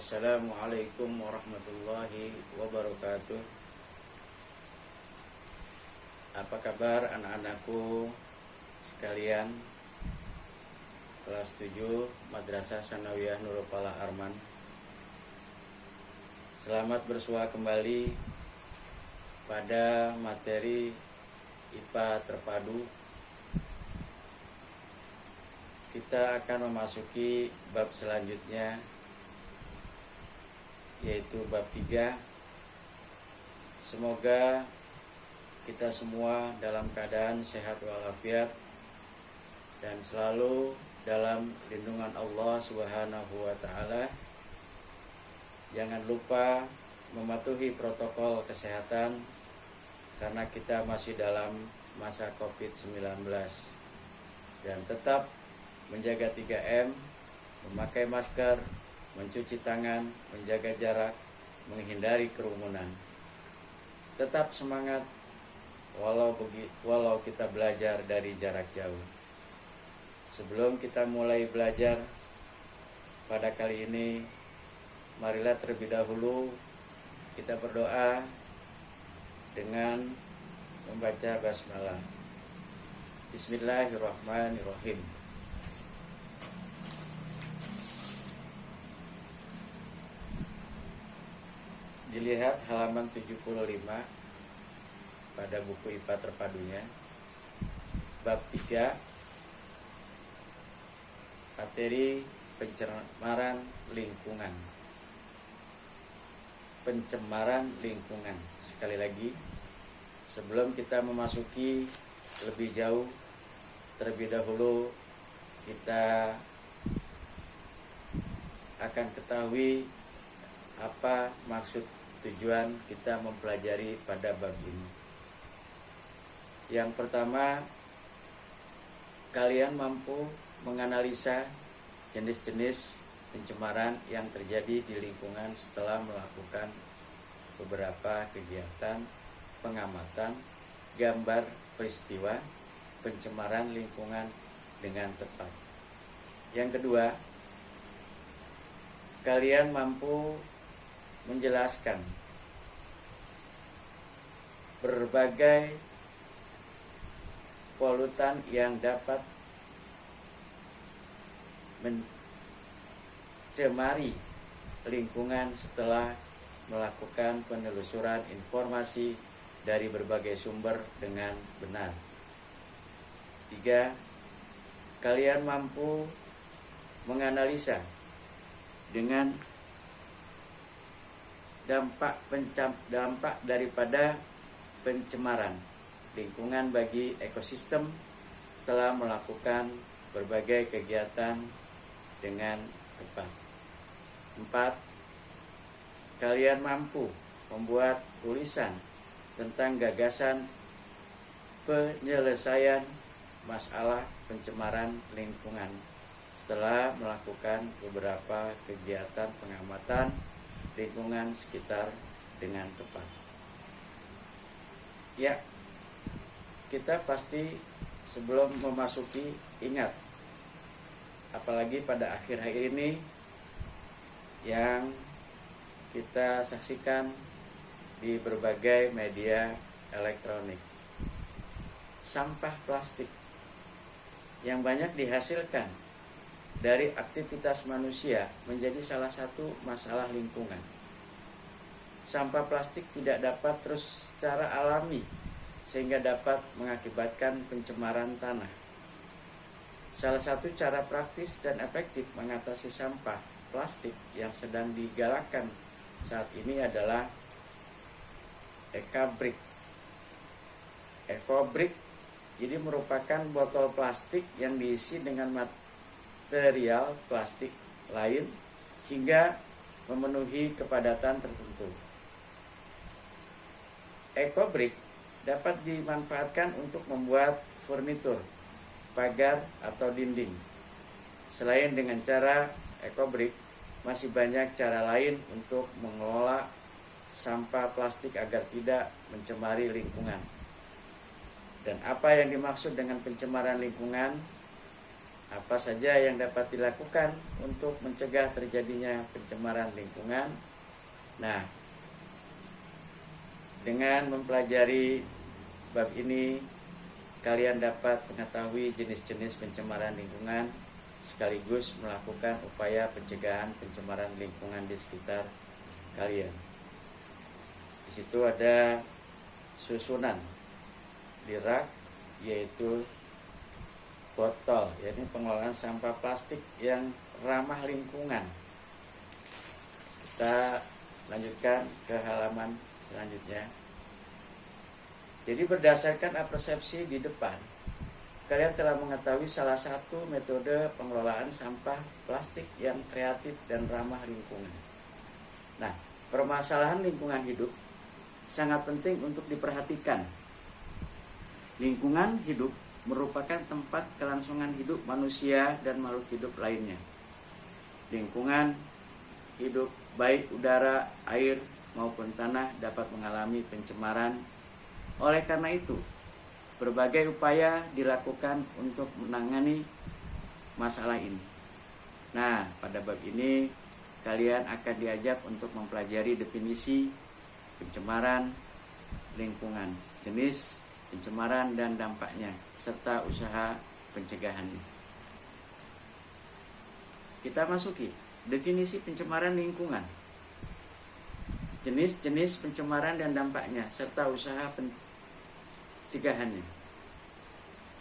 Assalamualaikum warahmatullahi wabarakatuh. Apa kabar anak-anakku sekalian? Kelas 7 Madrasah Sanawiyah Nurul Falah Arman. Selamat bersua kembali pada materi IPA terpadu. Kita akan memasuki bab selanjutnya, yaitu bab 3. Semoga kita semua dalam keadaan sehat walafiat dan selalu dalam lindungan Allah Subhanahu wa taala. Jangan lupa mematuhi protokol kesehatan karena kita masih dalam masa Covid-19, dan tetap menjaga 3M, memakai masker, mencuci tangan, menjaga jarak, menghindari kerumunan. Tetap semangat walau kita belajar dari jarak jauh. Sebelum kita mulai belajar pada kali ini, marilah terlebih dahulu kita berdoa dengan membaca basmalah. Bismillahirrahmanirrahim. Dilihat halaman 75 pada buku IPA terpadunya, bab 3, materi pencemaran lingkungan. Pencemaran lingkungan. Sekali lagi, sebelum kita memasuki lebih jauh, terlebih dahulu kita akan ketahui apa maksud tujuan kita mempelajari pada bab ini. Yang pertama, kalian mampu menganalisa jenis-jenis pencemaran yang terjadi di lingkungan setelah melakukan beberapa kegiatan pengamatan gambar peristiwa pencemaran lingkungan dengan tepat. Yang kedua, kalian mampu menjelaskan berbagai polutan yang dapat mencemari lingkungan setelah melakukan penelusuran informasi dari berbagai sumber dengan benar. 3. Kalian mampu menganalisa dengan dampak daripada pencemaran lingkungan bagi ekosistem setelah melakukan berbagai kegiatan dengan tepat. 4. Kalian mampu membuat tulisan tentang gagasan penyelesaian masalah pencemaran lingkungan setelah melakukan beberapa kegiatan pengamatan lingkungan sekitar dengan tepat. Ya, kita pasti sebelum memasuki ingat, apalagi pada akhir-akhir ini yang kita saksikan di berbagai media elektronik, sampah plastik yang banyak dihasilkan dari aktivitas manusia menjadi salah satu masalah lingkungan. Sampah plastik tidak dapat terus secara alami sehingga dapat mengakibatkan pencemaran tanah. Salah satu cara praktis dan efektif mengatasi sampah plastik yang sedang digalakkan saat ini adalah EcoBrick. EcoBrick jadi merupakan botol plastik yang diisi dengan material plastik lain hingga memenuhi kepadatan tertentu. EcoBrick dapat dimanfaatkan untuk membuat furnitur, pagar, atau dinding. Selain dengan cara EcoBrick, masih banyak cara lain untuk mengelola sampah plastik agar tidak mencemari lingkungan. Dan apa yang dimaksud dengan pencemaran lingkungan? Apa saja yang dapat dilakukan untuk mencegah terjadinya pencemaran lingkungan? Nah, dengan mempelajari bab ini, kalian dapat mengetahui jenis-jenis pencemaran lingkungan sekaligus melakukan upaya pencegahan pencemaran lingkungan di sekitar kalian. Di situ ada susunan di rak, yaitu botol, yaitu pengelolaan sampah plastik yang ramah lingkungan. Kita lanjutkan ke halaman selanjutnya. Jadi berdasarkan persepsi di depan, kalian telah mengetahui salah satu metode pengelolaan sampah plastik yang kreatif dan ramah lingkungan. Nah, permasalahan lingkungan hidup sangat penting untuk diperhatikan. Lingkungan hidup merupakan tempat kelangsungan hidup manusia dan makhluk hidup lainnya. Lingkungan hidup baik udara, air maupun tanah dapat mengalami pencemaran. Oleh karena itu, berbagai upaya dilakukan untuk menangani masalah ini. Nah, pada bab ini kalian akan diajak untuk mempelajari definisi pencemaran lingkungan, jenis pencemaran dan dampaknya, serta usaha pencegahannya. Kita masuki definisi pencemaran lingkungan, jenis-jenis pencemaran dan dampaknya, serta usaha pencegahannya.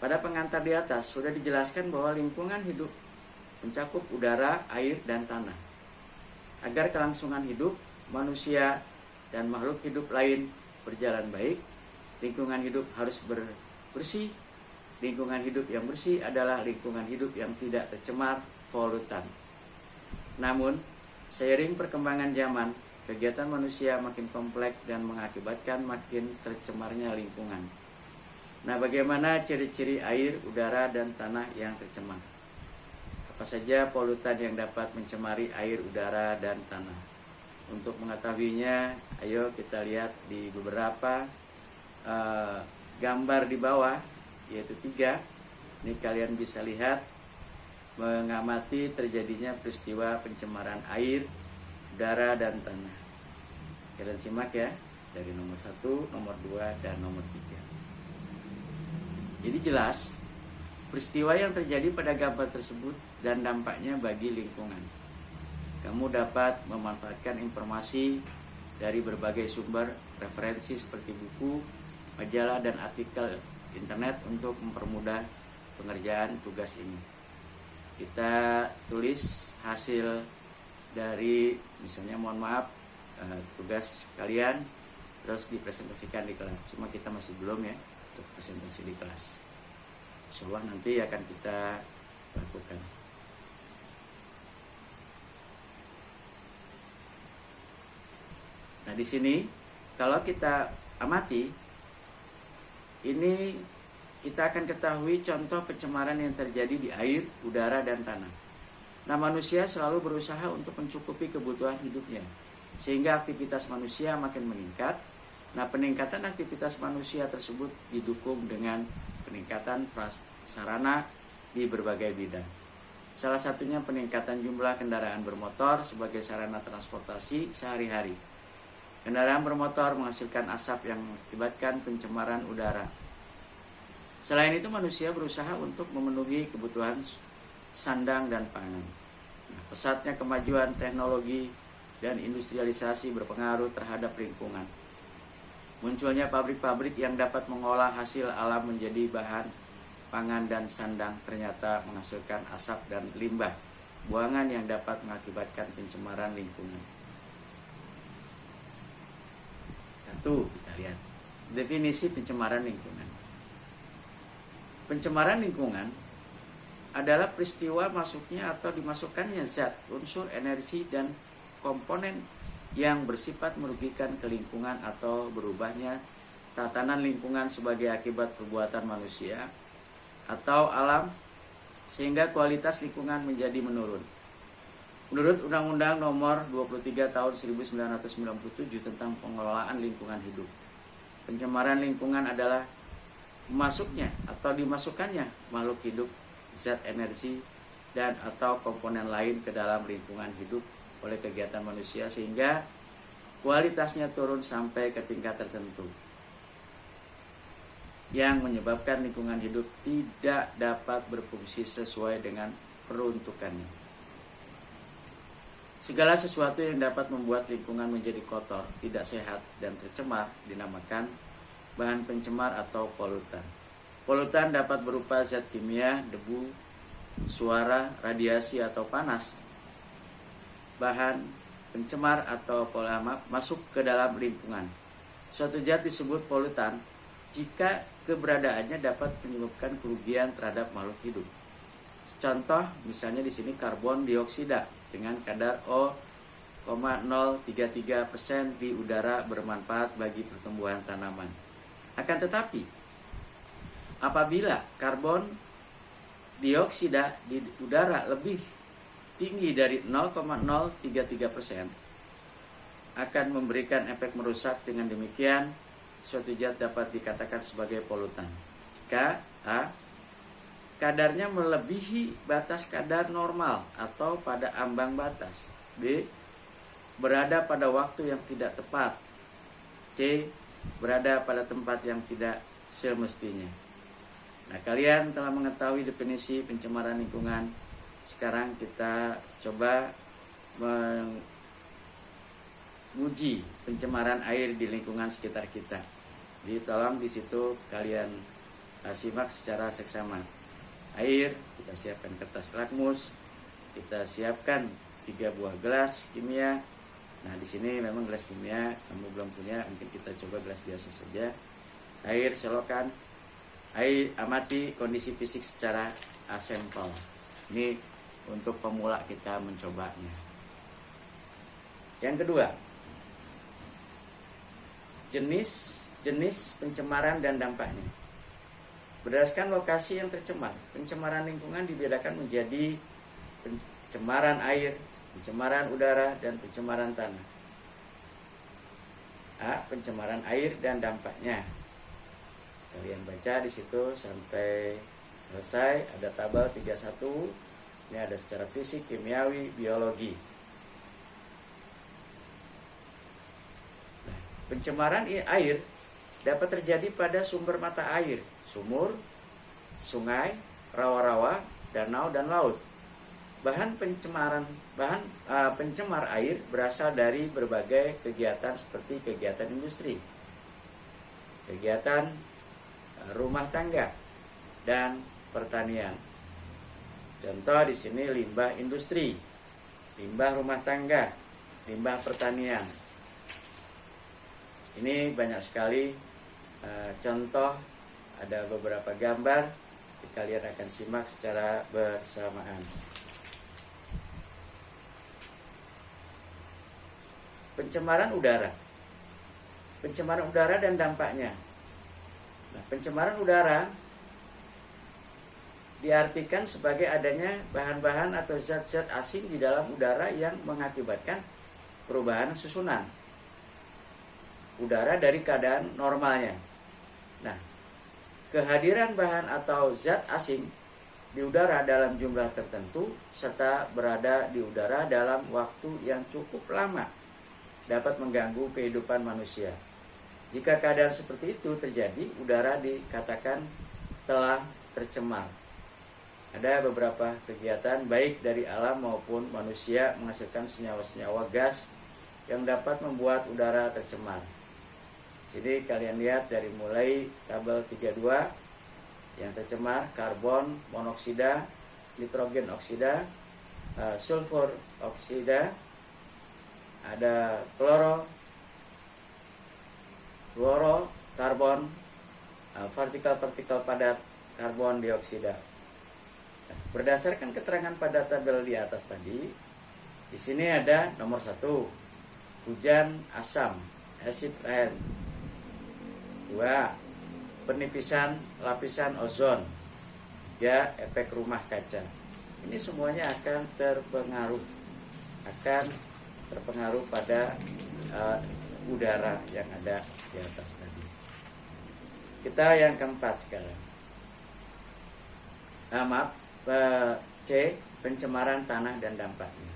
Pada pengantar di atas sudah dijelaskan bahwa lingkungan hidup mencakup udara, air, dan tanah. Agar kelangsungan hidup manusia dan makhluk hidup lain berjalan baik, lingkungan hidup harus bersih. Lingkungan hidup yang bersih adalah lingkungan hidup yang tidak tercemar polutan. Namun, seiring perkembangan zaman, kegiatan manusia makin kompleks dan mengakibatkan makin tercemarnya lingkungan. Nah, bagaimana ciri-ciri air, udara, dan tanah yang tercemar? Apa saja polutan yang dapat mencemari air, udara, dan tanah? Untuk mengetahuinya, ayo kita lihat di beberapa gambar di bawah, yaitu 3. Ini kalian bisa lihat mengamati terjadinya peristiwa pencemaran air, udara, dan tanah. Kalian simak ya, dari nomor 1, nomor 2, dan nomor 3. Jadi jelas peristiwa yang terjadi pada gambar tersebut dan dampaknya bagi lingkungan. Kamu dapat memanfaatkan informasi dari berbagai sumber referensi seperti buku, majalah, dan artikel internet untuk mempermudah pengerjaan tugas ini. Kita tulis hasil dari, misalnya tugas kalian, terus dipresentasikan di kelas. Cuma kita masih belum ya untuk presentasi di kelas. Insyaallah nanti akan kita lakukan. Nah, di sini kalau kita amati, ini kita akan ketahui contoh pencemaran yang terjadi di air, udara, dan tanah. Nah, manusia selalu berusaha untuk mencukupi kebutuhan hidupnya, sehingga aktivitas manusia makin meningkat. Nah, peningkatan aktivitas manusia tersebut didukung dengan peningkatan prasarana di berbagai bidang. Salah satunya peningkatan jumlah kendaraan bermotor sebagai sarana transportasi sehari-hari. Kendaraan bermotor menghasilkan asap yang mengakibatkan pencemaran udara. Selain itu, manusia berusaha untuk memenuhi kebutuhan sandang dan pangan. Nah, pesatnya kemajuan teknologi dan industrialisasi berpengaruh terhadap lingkungan. Munculnya pabrik-pabrik yang dapat mengolah hasil alam menjadi bahan pangan dan sandang ternyata menghasilkan asap dan limbah buangan yang dapat mengakibatkan pencemaran lingkungan. 1. Kita lihat definisi pencemaran lingkungan. Pencemaran lingkungan adalah peristiwa masuknya atau dimasukkannya zat, unsur, energi, dan komponen yang bersifat merugikan ke lingkungan atau berubahnya tatanan lingkungan sebagai akibat perbuatan manusia atau alam sehingga kualitas lingkungan menjadi menurun. Menurut Undang-Undang Nomor 23 Tahun 1997 tentang Pengelolaan Lingkungan Hidup, pencemaran lingkungan adalah masuknya atau dimasukkannya makhluk hidup zat energi, dan atau komponen lain ke dalam lingkungan hidup oleh kegiatan manusia sehingga kualitasnya turun sampai ke tingkat tertentu yang menyebabkan lingkungan hidup tidak dapat berfungsi sesuai dengan peruntukannya. Segala sesuatu yang dapat membuat lingkungan menjadi kotor, tidak sehat, dan tercemar dinamakan bahan pencemar atau polutan. Polutan dapat berupa zat kimia, debu, suara, radiasi, atau panas. Bahan pencemar atau polutan masuk ke dalam lingkungan. Suatu zat disebut polutan jika keberadaannya dapat menyebabkan kerugian terhadap makhluk hidup. Contoh misalnya di sini karbon dioksida dengan kadar O,033% di udara bermanfaat bagi pertumbuhan tanaman. Akan tetapi, apabila karbon dioksida di udara lebih tinggi dari 0,033%, akan memberikan efek merusak. Dengan demikian, suatu zat dapat dikatakan sebagai polutan jika A. kadarnya melebihi batas kadar normal atau pada ambang batas, B. berada pada waktu yang tidak tepat, C. berada pada tempat yang tidak semestinya. Nah, kalian telah mengetahui definisi pencemaran lingkungan. Sekarang kita coba menguji pencemaran air di lingkungan sekitar kita. Jadi tolong di situ kalian simak secara seksama. Air, kita siapkan kertas lakmus, kita siapkan 3 buah gelas kimia. Nah, di sini memang gelas kimia kamu belum punya, mungkin kita coba gelas biasa saja. Air selokan. Air, amati kondisi fisik secara sampel. Ini untuk pemula kita mencobanya. Yang kedua, jenis pencemaran dan dampaknya. Berdasarkan lokasi yang tercemar, pencemaran lingkungan dibedakan menjadi pencemaran air, pencemaran udara, dan pencemaran tanah. A. Pencemaran air dan dampaknya. Kalian baca di situ sampai selesai. Ada tabel 31. Ini ada secara fisik, kimiawi, biologi. Nah, pencemaran air dapat terjadi pada sumber mata air, sumur, sungai, rawa-rawa, danau, dan laut. Pencemar air berasal dari berbagai kegiatan seperti kegiatan industri, kegiatan rumah tangga, dan pertanian. Contoh di sini limbah industri, limbah rumah tangga, limbah pertanian. Ini banyak sekali contoh, ada beberapa gambar, kalian akan simak secara bersamaan. Pencemaran udara. Pencemaran udara dan dampaknya. Nah, pencemaran udara diartikan sebagai adanya bahan-bahan atau zat-zat asing di dalam udara yang mengakibatkan perubahan susunan udara dari keadaan normalnya. Nah, kehadiran bahan atau zat asing di udara dalam jumlah tertentu serta berada di udara dalam waktu yang cukup lama dapat mengganggu kehidupan manusia. Jika keadaan seperti itu terjadi, udara dikatakan telah tercemar. Ada beberapa kegiatan baik dari alam maupun manusia menghasilkan senyawa-senyawa gas yang dapat membuat udara tercemar. Sini kalian lihat dari mulai tabel 32 yang tercemar: karbon monoksida, nitrogen oksida, sulfur oksida, ada karbon, partikel-partikel padat karbon dioksida. Berdasarkan keterangan pada tabel di atas tadi, di sini ada nomor 1, hujan asam, acid rain. 2, penipisan lapisan ozon. 3, efek rumah kaca. Ini semuanya akan terpengaruh pada udara yang ada di atas tadi. Kita yang keempat sekarang. C. Pencemaran tanah dan dampaknya.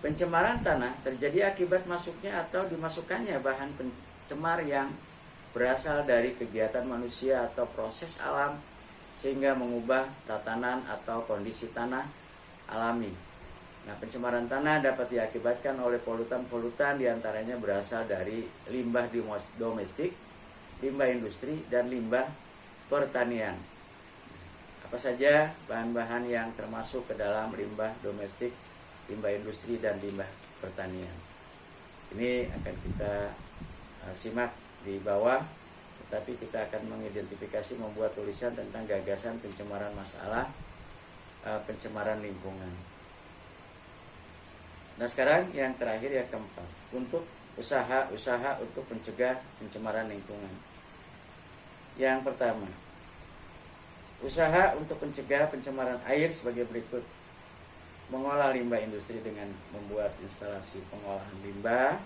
Pencemaran tanah terjadi akibat masuknya atau dimasukkannya bahan pencemar yang berasal dari kegiatan manusia atau proses alam sehingga mengubah tatanan atau kondisi tanah alami. Nah, pencemaran tanah dapat diakibatkan oleh polutan-polutan diantaranya berasal dari limbah domestik, limbah industri, dan limbah pertanian. Apa saja bahan-bahan yang termasuk ke dalam limbah domestik, limbah industri, dan limbah pertanian? Ini akan kita simak di bawah, tetapi kita akan mengidentifikasi, membuat tulisan tentang gagasan pencemaran masalah pencemaran lingkungan. Nah, sekarang yang terakhir, yang keempat, untuk usaha untuk mencegah pencemaran lingkungan. Yang pertama, usaha untuk mencegah pencemaran air sebagai berikut: mengolah limbah industri dengan membuat instalasi pengolahan limbah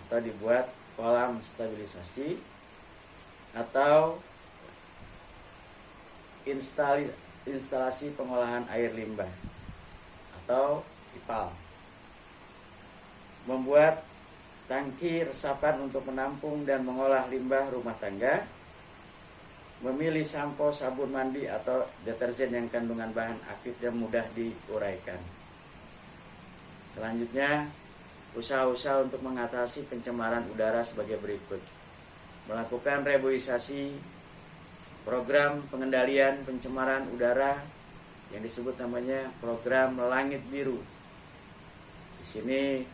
atau dibuat kolam stabilisasi atau instalasi pengolahan air limbah atau IPAL. Membuat tangki resapan untuk menampung dan mengolah limbah rumah tangga. Memilih sampo, sabun mandi atau deterjen yang kandungan bahan aktif yang mudah diuraikan. Selanjutnya, usaha-usaha untuk mengatasi pencemaran udara sebagai berikut: melakukan reboisasi, program pengendalian pencemaran udara yang disebut namanya program Langit Biru. Di sini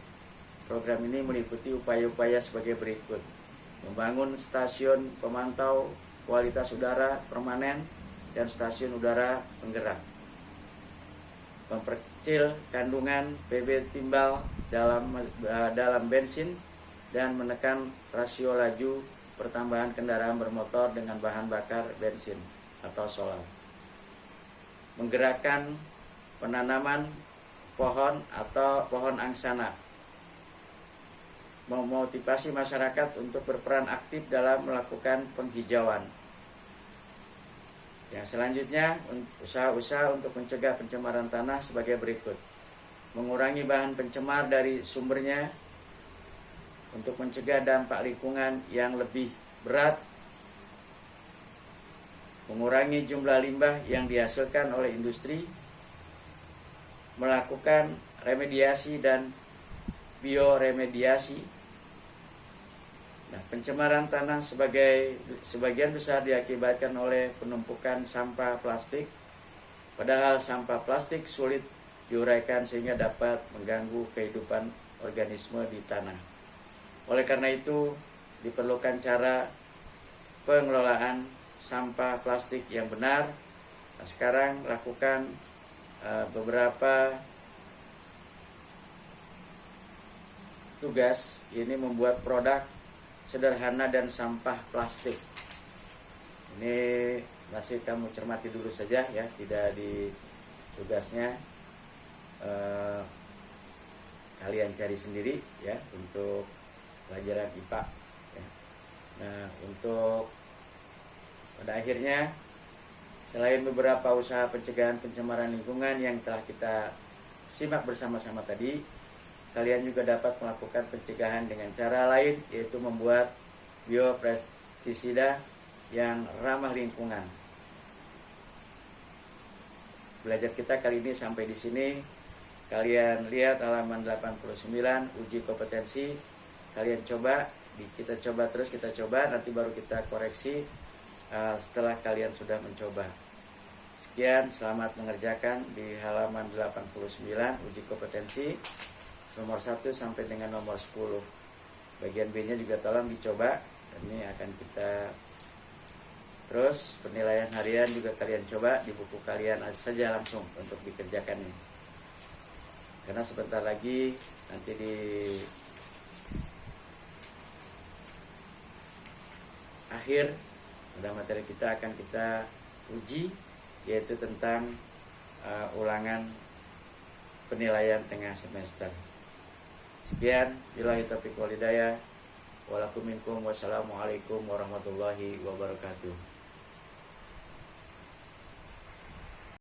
program ini meliputi upaya-upaya sebagai berikut: membangun stasiun pemantau kualitas udara permanen dan stasiun udara penggerak, memperkecil kandungan PB timbal dalam bensin dan menekan rasio laju pertambahan kendaraan bermotor dengan bahan bakar bensin atau solar, menggerakkan penanaman pohon atau pohon angsana, memotivasi masyarakat untuk berperan aktif dalam melakukan penghijauan. Yang selanjutnya, usaha-usaha untuk mencegah pencemaran tanah sebagai berikut: mengurangi bahan pencemar dari sumbernya untuk mencegah dampak lingkungan yang lebih berat, mengurangi jumlah limbah yang dihasilkan oleh industri, melakukan remediasi dan bioremediasi. Nah, pencemaran tanah sebagian besar diakibatkan oleh penumpukan sampah plastik, padahal sampah plastik sulit diuraikan sehingga dapat mengganggu kehidupan organisme di tanah. Oleh karena itu, diperlukan cara pengelolaan sampah plastik yang benar. Nah, sekarang lakukan beberapa tugas, ini membuat produk sederhana dan sampah plastik. Ini masih kamu cermati dulu saja ya, tidak di tugasnya kalian cari sendiri ya untuk pelajaran IPA ya. Nah, untuk pada akhirnya, selain beberapa usaha pencegahan pencemaran lingkungan yang telah kita simak bersama-sama tadi, kalian juga dapat melakukan pencegahan dengan cara lain, yaitu membuat biopestisida yang ramah lingkungan. Belajar kita kali ini sampai di sini. Kalian lihat halaman 89, uji kompetensi. Kalian coba, kita coba terus, kita coba, nanti baru kita koreksi setelah kalian sudah mencoba. Sekian, selamat mengerjakan di halaman 89 uji kompetensi nomor 1 sampai dengan nomor 10. Bagian B-nya juga tolong dicoba. Ini akan kita terus penilaian harian juga kalian coba di buku kalian saja langsung untuk dikerjakan ini. Karena sebentar lagi nanti di akhir pada materi kita akan kita uji, yaitu tentang ulangan penilaian tengah semester. Sekian, billahi taufiq wal hidayah. Walakum minkum, wassalamualaikum warahmatullahi wabarakatuh.